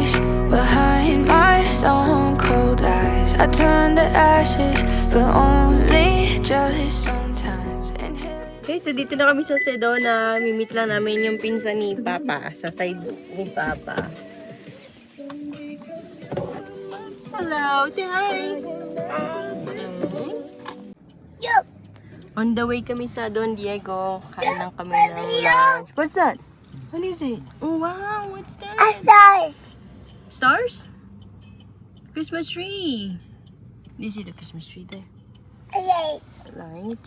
ice behind my stone cold eyes. I turn to ashes, but only just sometimes. Okay, so dito na kami sa Sedona. Mimit lang namin yung pinsan ni Papa. Sa side ni Papa. Hello, say hi! Yup. On the way kami sa Don Diego. Kain lang kami ng lunch. What's that? What is it? Oh, wow! What's that? Stars. Stars? Christmas tree! Do you see the Christmas tree there? Okay. Light.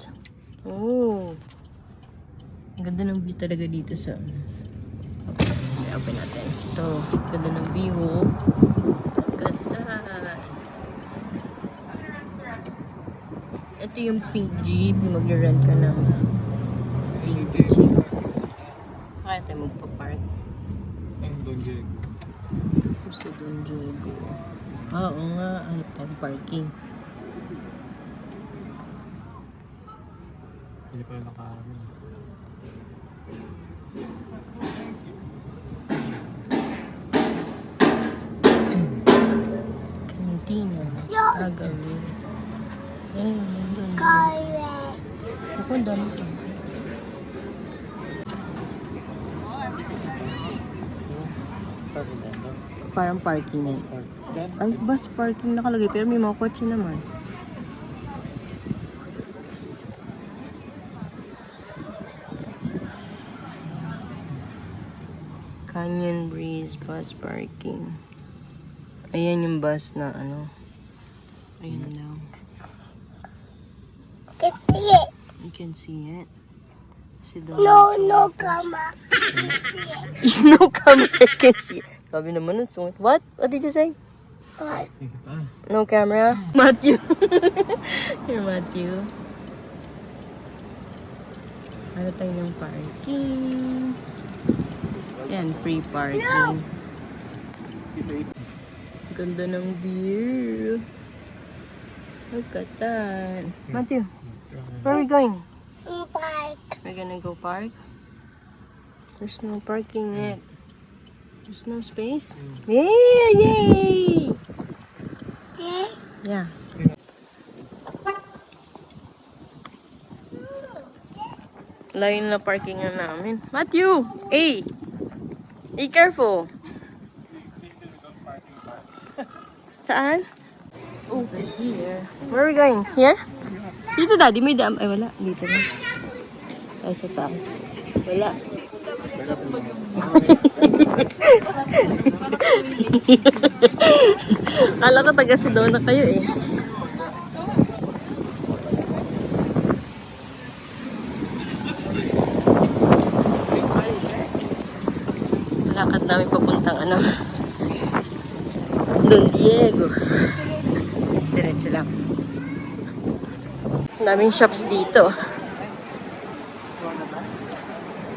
Oh. Ang ganda ng view talaga dito sa... Open natin. Ito. Ganda ng view. Ganda. Ito yung pink jeep. Mag-rent ka ng pink jeep. Kaya tayo magpa-park. Ang Don Diego. Gusto Don Diego. Oo nga. Hanap tayong parking. Hindi pa yung nakaharap. Cantina. Agawin. Ayun. Scarlet. Ako, ang dami ito. Parang parking yan. Ay, bus parking nakalagay. Pero may mga kotse naman. Canyon Breeze bus parking. Ayan yung bus na ano. Ayan lang. Can see it. You can see it. No, camera. No camera can see. Sabi naman ng sungit. What? What did you say? What? No camera? Matthew. You're Matthew. Ano tayo ng parking? Yan, free parking. Ganda ng view. Look at that. Matthew, where are we going? Park. We're gonna go park? There's no parking yet. There's no space? Yeah, yay! Okay. Yeah. Layo na parking na namin. Matthew! Hey! Be careful! Saan? Over here. Where are we going? Here? Dito daddy, may dam. Ay wala, dito na. Ay sa taas. Wala. Kala ko taga Sedona kayo eh. Lakad namin papuntang ano, Don Diego. Diretso lang. Daming shops dito.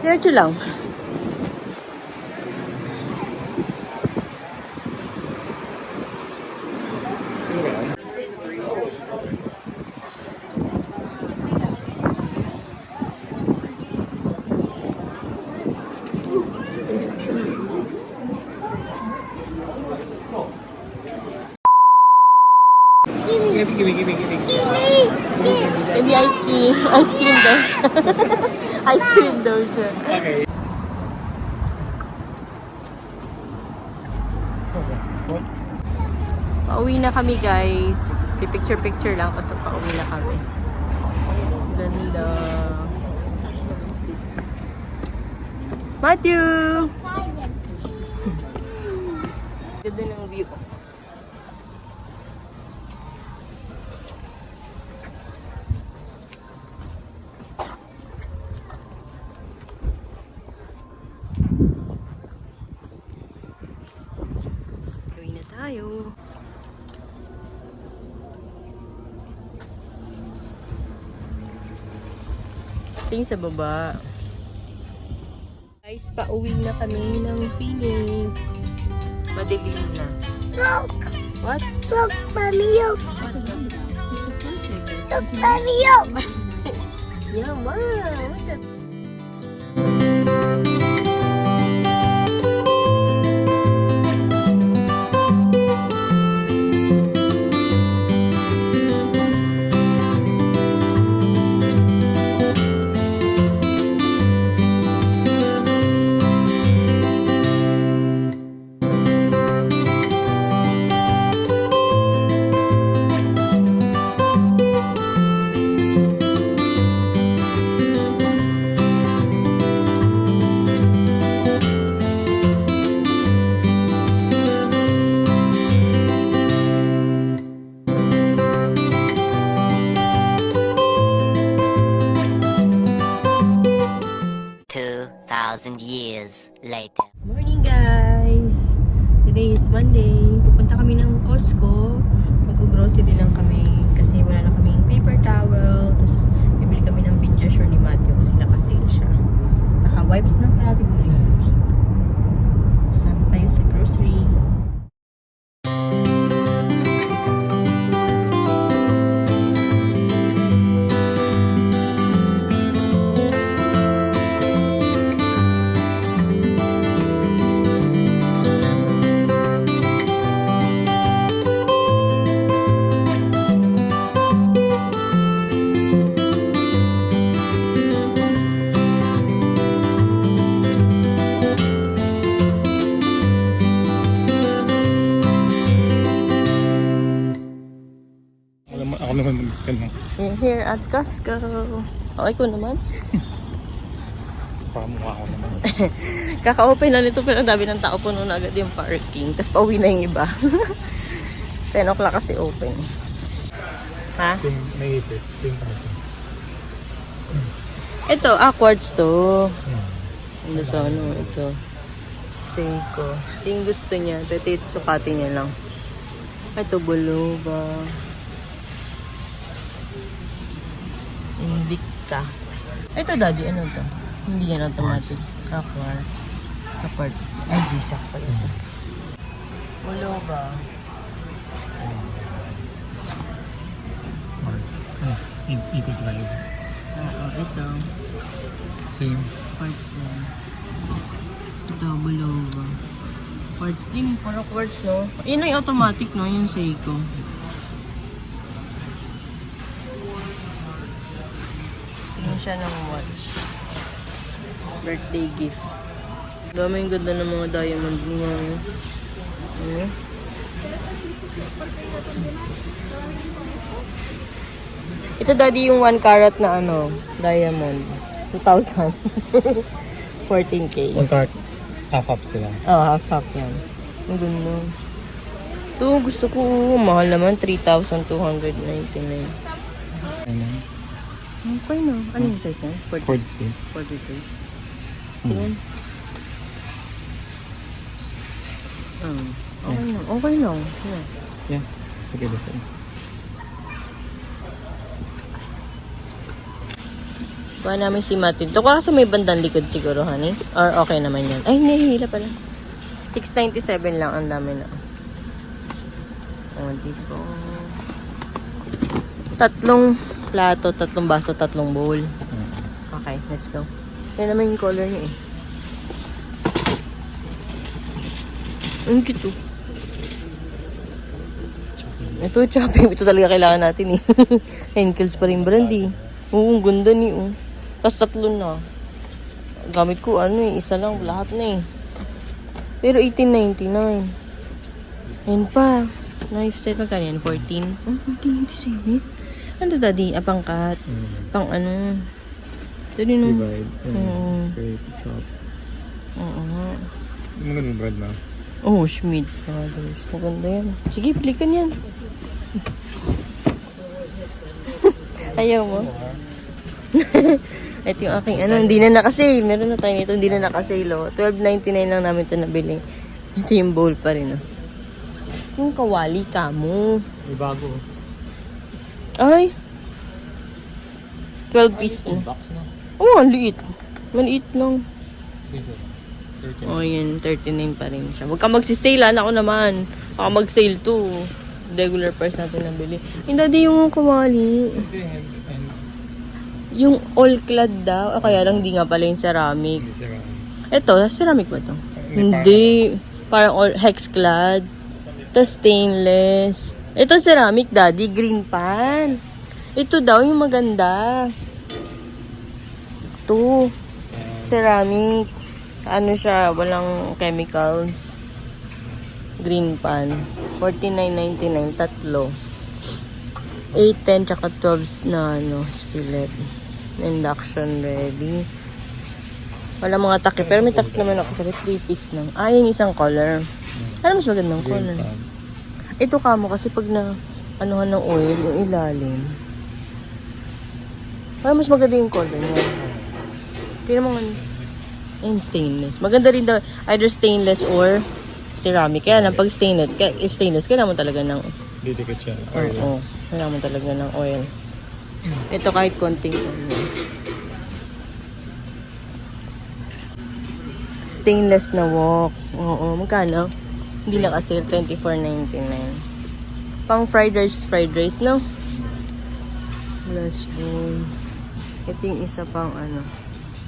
Diretso lang. Maybe ice cream. Ice cream daw siya. Ice cream daw siya. Okay. Pauwi na kami guys. Picture lang kasi pauwi na kami. Ganda. Matthew! Ganda ng view. Gawin na tayo. Tingin sa baba. Guys, pauwi na kami ng Phoenix. Madilim na. Look. What? Look, mommy, look. Look, mommy, look. Yeah, wow. What's that? 2,000 years later. Morning guys! Today is Monday. Pupunta kami ng Costco. Mag-grocery lang kami kasi wala na kaming paper towel. Tapos bibili kami ng Pediasure ni Matthew kasi naka-sale siya. Naka-wipes na kaya bibili. Saan tayo sa grocery? Ako naman mag-scan ng Here at Costco. Okay ko naman. pamukha ko naman. Kaka-open na nito pero ang dami ng tao, puno na agad yung parking. Tapos pauwi na yung iba. 10 o'clock kasi open. Ha? Ting, may ipit. Ting, Ito, quartz to. Ano sa ano, ito. Seiko. Yung gusto niya, ito sukatin niya lang. Ito, buluba. Invicta. Ito, daddy, ano to? Hindi yan automatic. Quartz. Quartz. Ay, G-Shock pala ito. Buluba. Eco drive. Oo, ito. Same. Quartz din. Ito, buluba. Quartz din, puro quartz, no? Yun ay automatic, no? Yung Seiko. Tingin siya ng watch. Birthday gift. Dami yung ganda ng mga diamond niya. Ano? Ito daddy yung 1 carat na ano, diamond. 2,000. 14K. One cart. Half-up sila. Oh, half yan. Ang ganda. Ito, gusto ko. Mahal naman. 3,299. Ano? Okay na. Ano yung size na? 42. 43. Tingnan. Okay na. Okay na. Yeah. Yeah. It's okay the size. Kuha namin si Matin. Ito kasi may bandang likod siguro, honey. Or okay naman yan. Ay, nahihila pala. 697 lang ang dami na. O, dito. 3 plato, 3 baso, 3 bowl. Okay, let's go. Yan naman yung color niya eh. Ang cute oh. Ito, chopping. Ito talaga kailangan natin eh. Henkels pa rin brand eh. Oo, ang ganda ni oh. Tapos 3 na. Gamit ko ano eh, isa lang, lahat na eh. Pero 1899. Yan pa. Knife set, magkano yan? 14? Oh, 1497. Ano daddy? Pangkat. Pang ano. Dali no. Divide. Scrape. Chop. Oo. Mga ganun bread na. Oh, Schmid. Maganda yan. Sige, pilikan yan. Ayaw mo? Ito yung aking ano, hindi na nakasale. Meron na tayo nito, hindi na nakasale. Oh. $12.99 lang namin ito nabili. Ito yung bowl pa rin. Oh. Yung kawali ka mo. May bago. Ay! 12 piece na. Box na. Oh, ang liit. Maliit lang. Dito. 13. Oh, yun. 39 pa rin siya. Huwag ka magsisale, anak ko naman. Baka mag-sale to. Regular price natin nabili. Yung daddy yung kawali. Hindi, and Yung all-clad daw. Kaya lang di nga pala yung ceramic. hindi siya ganun. Ito, ceramic ba to? Hindi. Parang all hex-clad. Tapos stainless. Ito ceramic, daddy. Green pan. Ito daw yung maganda. Ito. Ceramic. Ano siya, walang chemicals. Green pan. $49.99. 3. 8, 10, tsaka 12 na ano, skillet. Induction ready. Wala mga takip. Pero may takip naman ako sa 3 piece lang. Ah, yung isang color. Ano mas magandang color? Ito kamo kasi pag na anuhan ng oil, yung ilalim. Parang mas maganda yung color niya. Tingnan mo nga. And stainless. Maganda rin daw, either stainless or ceramic. Kaya lang, pag stainless, kailangan mo talaga ng Didikit siya. oo. Kailangan mo talaga ng oil. Ito kahit konting stainless na wok. Oo, magkano? Hindi na kasi $24.99. Pang fried rice, no? Plus bowl. Ito yung isa pang ano.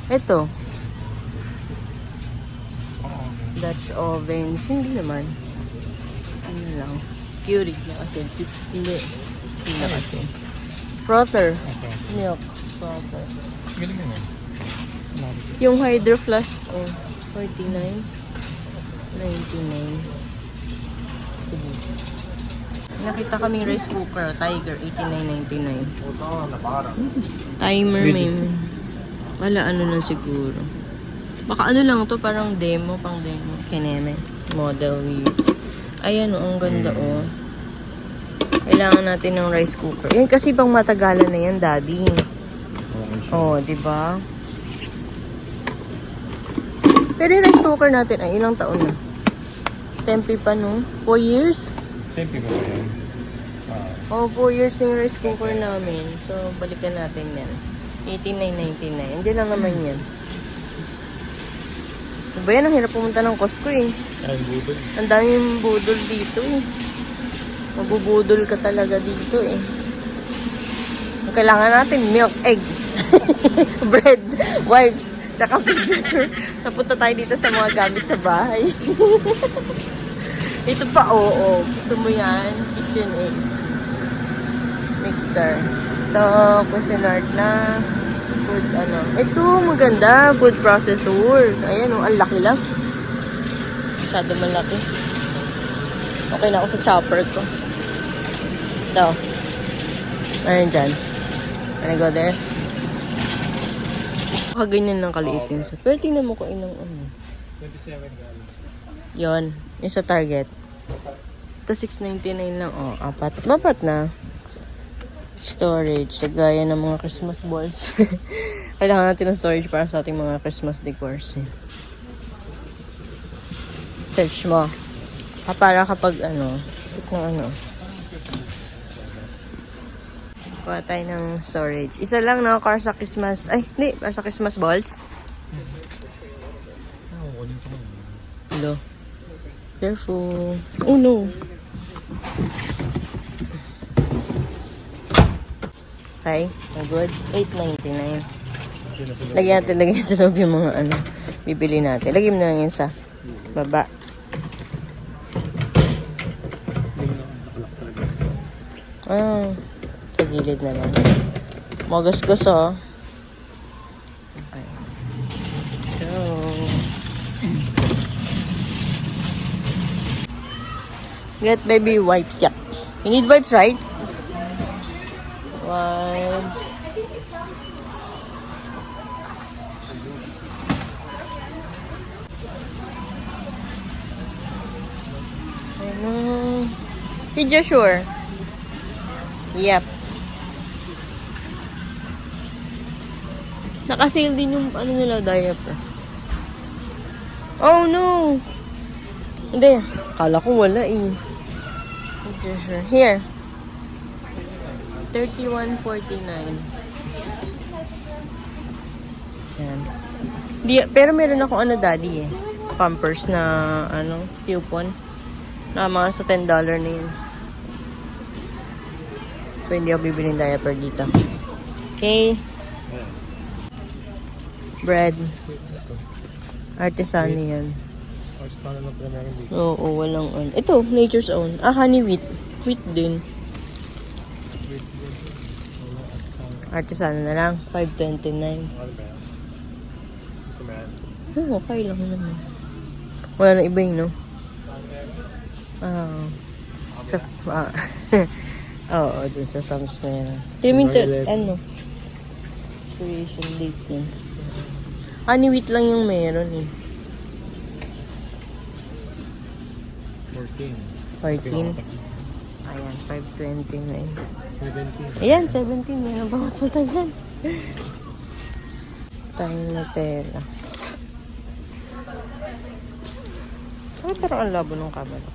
Ito. Dutch ovens. Hindi naman. Ano lang. Keurig na kasi. Hindi na kasi. Frother. Okay. Milk. Frother. Galing mo yun. Yung Hydro Flask. Oh, $49.99. Sige. Nakita kaming rice cooker. Tiger. $89.99. Timer may. Wala ano na siguro. Baka ano lang to, parang demo, pang demo. Kineme. Model with. Ayan o, ang ganda o. Kailangan natin ng rice cooker. Yan kasi pang matagalan na yan, daddy. Oh, di ba? Pero yung rice cooker natin, ay ilang taon na? Tempe pa no? 4 years? Tempe ba yan? Oh, 4 years yung rice cooker namin. So, balikan natin yan. $89.99. Hindi lang naman yan. Diba yan? Ang hirap pumunta ng Costco eh. Ay, budol. Ang daming budol dito eh. Mabubudol ka talaga dito eh. Ang kailangan natin, milk, egg, bread, wipes, tsaka picture. Napunta tayo dito sa mga gamit sa bahay. Ito pa, oo. Gusto mo yan? Kitchen egg. Mixer. Ito, Cuisinart na. Food, ano. Ito, maganda. Food processor. Ayan, oh, ang laki lang. Masyado malaki. Okay na ako sa chopper ko. Ito. Ano dyan? Can I go there? Ganyan lang kaliit yun. Pero tingnan mo ko inang ano. 27 galing. Yon, yung sa Target. Ito $6.99 lang. Oh, apat na. Storage. Gaya ng mga Christmas balls. Kailangan natin ng storage para sa ating mga Christmas decors. Search mo. Para kapag ano. Kuha tayo ng storage. Isa lang no, para sa Christmas. Ay, hindi. Para sa Christmas balls. Hello. Careful. Oh no. Okay. Good. $8.99. Lagyan sa loob yung mga ano. Bibili natin. Lagyan mo na lang yun sa baba. Ah. Sa gilid na lang. Magasgas oh. Okay. So. Get baby wipes. Yeah. You need wipes, right? Wipes. Ano? Pediasure. Yep. Nakasale din yung ano nila, diaper. Oh no! Hindi. Kala ko wala eh. Here. $31.49. Yan. Pero meron ako ano, daddy eh. Pampers na ano, coupon. Na mga sa $10 na yun. So, hindi ako bibili ng diaper dito. Okay. Bread. Artisano yan. Artisano lang pala meron dito. Oo, walang on. Ito, nature's own. Ah, honey wheat. Wheat din. Artisano na lang. $5.29. Oh, okay lang naman. Wala na iba yun, no? Oo, dun sa Sam's na yan. Ano? Expiration date yan. Honey wheat lang yung meron eh. 14. Ayan, $5.29. 17. Ayan, 17. Meron bang masuta dyan? Tayong Nutella. Ay, parang ang labo ng camera.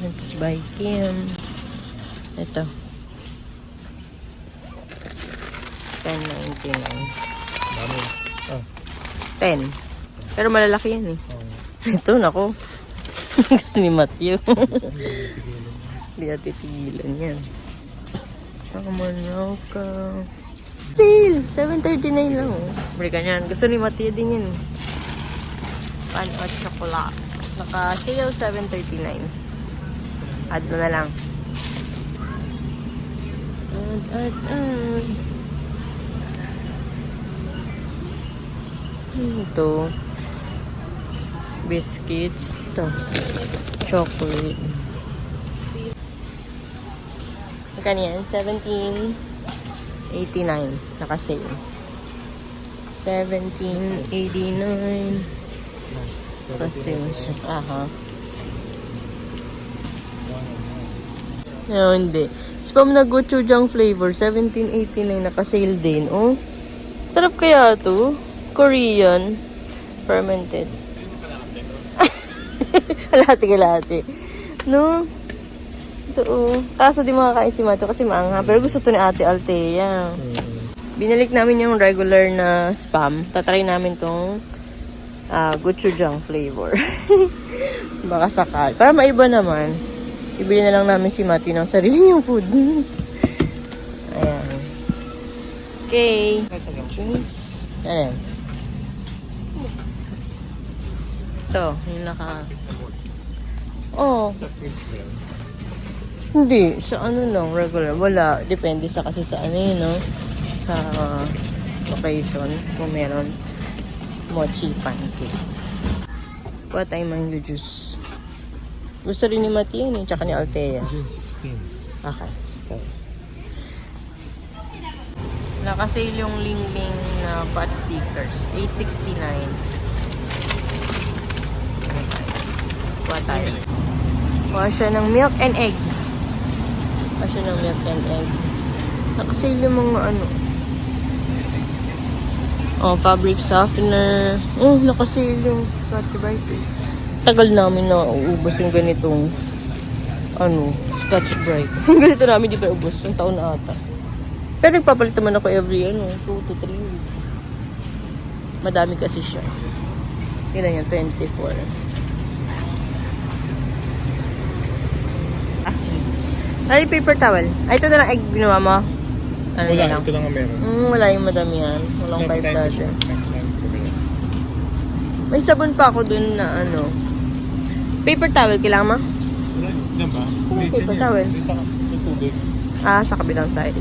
Let's buy Kim. Ito. $10.99. Dami. Oh. 10. Pero malalaki yan eh. Oh. Ito, nako. Gusto ni Matthew. Hindi natin tigilan yan. Kamanaw ka. Sale! $7.39 lang oh. Balikan yan. Gusto ni Matthew din yan. Pan at chocolate. Naka-sale $7.39. Add mo na lang. Add. Ito. Biscuits. Ito. Chocolate. Magkano yan? $17.89. Naka-sale. $17.89. Naka-sale siya. Aha. No, hindi. Spam na gochujang flavor. $17.89. Naka-sale din. Oh. Sarap kaya to. Korean. Fermented. Kalahati. No? Ito oh. Kaso di makakain si Mato kasi maanghang. Pero gusto to ni Ate Althea. Binalik namin yung regular na spam. Tatry namin tong gochujang flavor. Baka sakal. Para maiba naman. Ibili na lang namin si Mati ng sarili niyang food. Ayan. Okay. Drinks. Ayan. Ito, yung naka... Oh. Hindi. Sa ano lang, regular. Wala. Depende sa kasi sa ano yun, no? Sa occasion. Kung meron. Mochi pancake. Kuha tayong mango juice. Gusto rin ni Mati yun, tsaka ni Althea. June 16. Okay. Nakasale yung Ling Ling na pot stickers. $8.69. Kuha tayo. Kuha siya ng milk and egg. Nakasale yung mga ano. Oh, fabric softener. Oh, nakasale yung Scotch Brite. Tagal namin na uubos yung ganitong Scotch Brite. Ganito namin di pa ubos. Yung taon na ata. Pero nagpapalit naman ako every 2 to 3 weeks. Madami kasi siya. Kailan yan? 24. Ay, paper towel. Ay, ito na lang egg ginawa mo. Ano Wala, lang? ito lang ang meron. Wala yung madamihan. Walang Next 5 time, dozen. next time. May sabon pa ako dun na paper towel, kailangan mo? Wala, yan ba? May paper towel. May tubig. Sa kabilang side.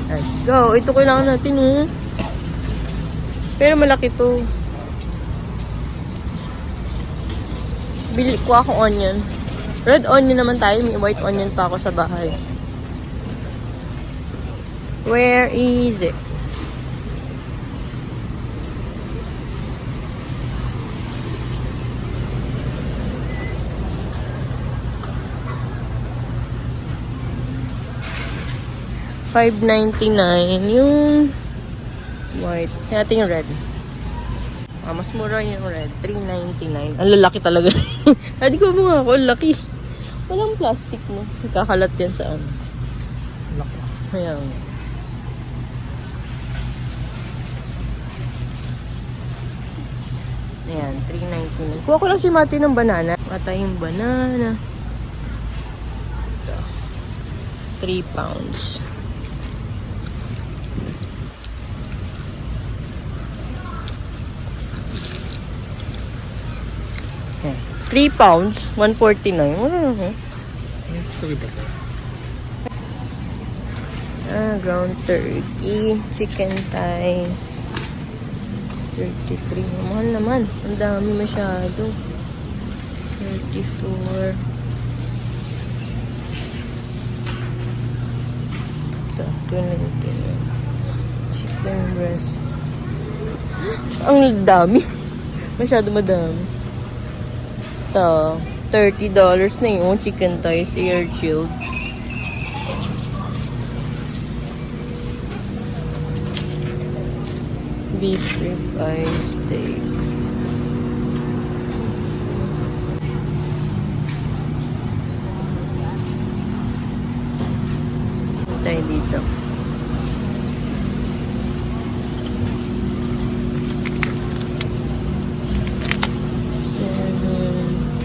Let's go. Ito kailangan natin, Pero malaki to. Bili ko akong onion. Red onion naman tayo. May white onion pa ako sa bahay. Where is it? $5.99 yung white. Natin yung red. Mas mura yung red. $3.99. Ang lalaki talaga. Hindi ko mga ako. Laki. Walang plastic mo. Kakalat yan sa ano. Laki. Ayan. Ayan. $3.99. Kuha ko lang si Mati ng banana. Mata yung banana. 3 pounds. Okay. 3 pounds, $1.49. Wala na. Next ko ba? Ground turkey, chicken thighs. 33. Mahal naman. Ang dami masyado. 34. Ito, 20. Chicken breast. Ang dami. Masyado madami. Ito, $30 na yung chicken thighs, air chilled. Beef rib eye steak. tayo dito.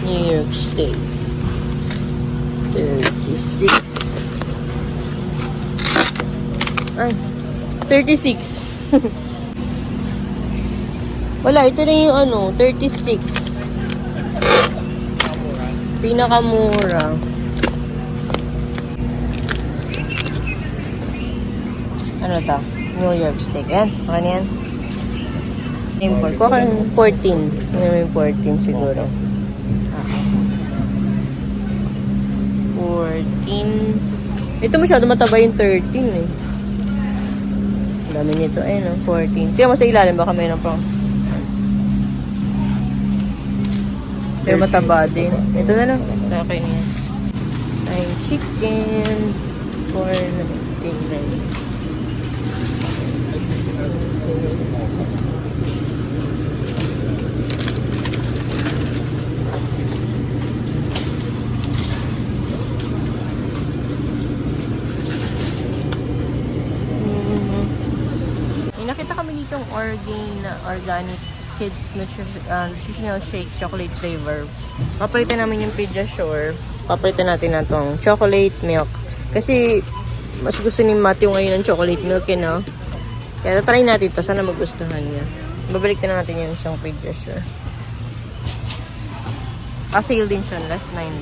New York State. 36. Ay, 36. Wala, ito na yung ano, 36. Pinakamura. Ano to? New York Steak. Yan, ano yan? Import. Kuha ka ng 14. Ano yung 14 siguro? 14. Ito masyado mataba yung 13 eh. Ang dami nito. Ayun, 14. Kaya mo sa ilalim, baka mayroon pang. Pero mataba din. Ito na lang. Okay na yan. Ay, chicken. 4.99. Nakita kami ditong organic kids nutritional shake chocolate flavor. Papalitan namin yung Pediasure. Papalitan natin na tong chocolate milk. Kasi mas gusto ni Matthew ngayon ng chocolate milk, you know? Kaya try natin to. Sana magustuhan niya. Babalik na natin yung isang Pediasure. Sale din siya. Last $9.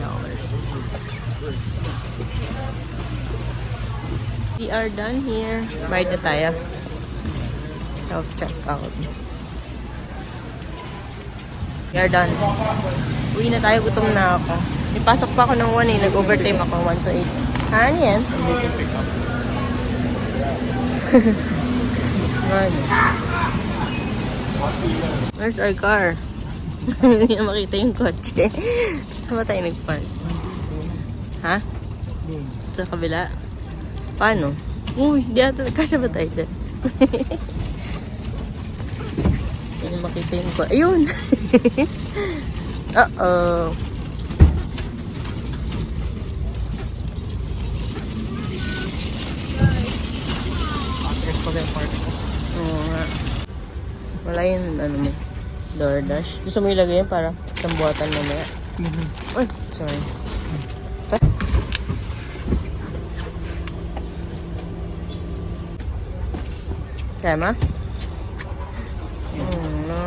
We are done here. Bayad na tayo. Self-checkout. We are done. Uwi na tayo. Gutom na ako. Ipasok pa ako ng 1 eh. Nag-overtime ako. 1 to 8. Ano yan? Where's our car? Hindi na makita yung kotse. Saan ba tayo nagpark? Ha? Sa kabila? Paano? Uy, di ata. Kasya ba tayo dyan? Hindi na makita yung kotse. Ayun! Uh-oh. Oo nga. Wala yun, ano mo, DoorDash. Gusto mo ilagay yan para sambuatan mamaya? Ay, sorry. Tama? No.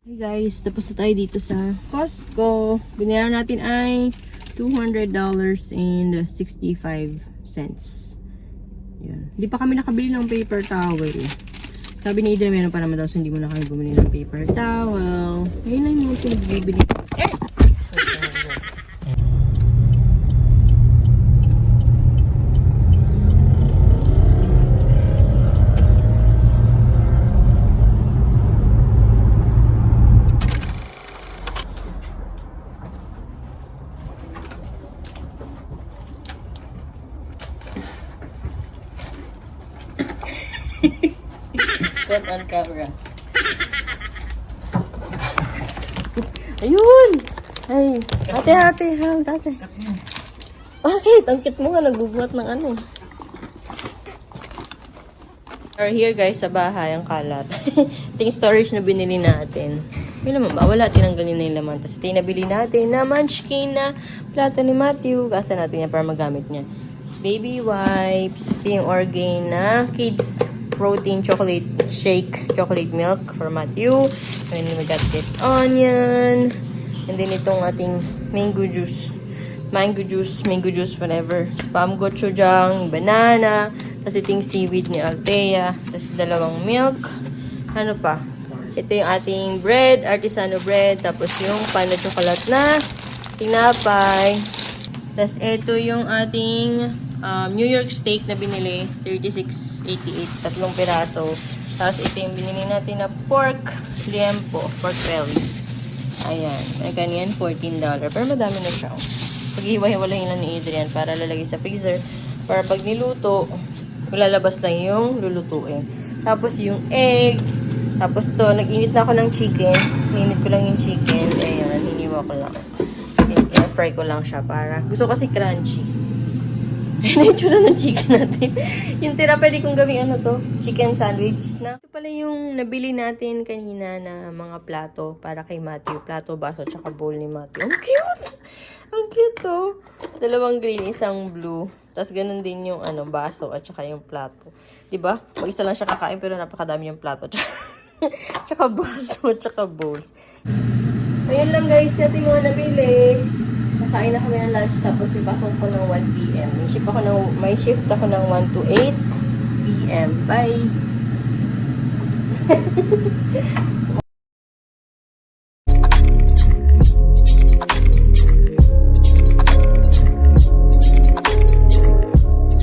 Hey guys, tapos na tayo dito sa Costco. Binayaran natin ay $200.65. Yan. Hindi pa kami nakabili ng paper towel. Sabi ni Ida, meron pa naman daw, so hindi mo na kami bumili ng paper towel. Ayun lang yung pinagbibili. Set on camera. Ayun! Ay, ate. Bakit? Ang cute mo nga, nagbubuhat ng ano. We're here guys sa bahay, ang kalat. Ito yung storage na binili natin. May laman ba? Wala, tinanggalin na yung laman. Tapos ito yung nabili natin na munchkin na plato ni Matthew. Gasa natin yan para magamit niya. Baby wipes. Ito yung Orgain na kids protein chocolate shake, chocolate milk for Matthew. And then we got this onion. And then itong ating mango juice, whatever. Spam gochujang, banana. Tapos itong seaweed ni Althea. Tapos dalawang milk. Ano pa? Ito yung ating bread, artisano bread. Tapos yung pana chocolate na tinapay. Tapos ito yung ating New York steak na binili, $36.88, 3 piraso. Tapos ito yung binili natin na pork liempo, pork belly. Ayan, ay ganyan, $14. Pero madami na siya. Pag-iwa-hiwalayin lang ni Adrian para lalagay sa freezer. Para pag niluto, lalabas lang yung lulutuin. Tapos yung egg. Tapos to, nag-init na ako ng chicken. Ninit ko lang yung chicken. Ayan, hiniwa ko lang. Okay, fry ko lang siya para, gusto kasi crunchy. Ayun na yung tsura ng chicken natin. Yung tira, pwede kong gawing ano to, chicken sandwich. Ito pala yung nabili natin kanina na mga plato para kay Matthew. Plato, baso, tsaka bowl ni Matthew. Ang cute! Ang cute to. Dalawang green, isang blue. Tapos ganun din yung ano, baso at tsaka yung plato. Diba? Mag-isa lang siya kakain pero napakadami yung plato. Tsaka baso, tsaka bowls. Ayun lang guys, ito yung mga nabili. Nakain na kami ng lunch tapos may pasok ko ng 1 p.m. May shift ako ng 1 to 8 p.m. Bye!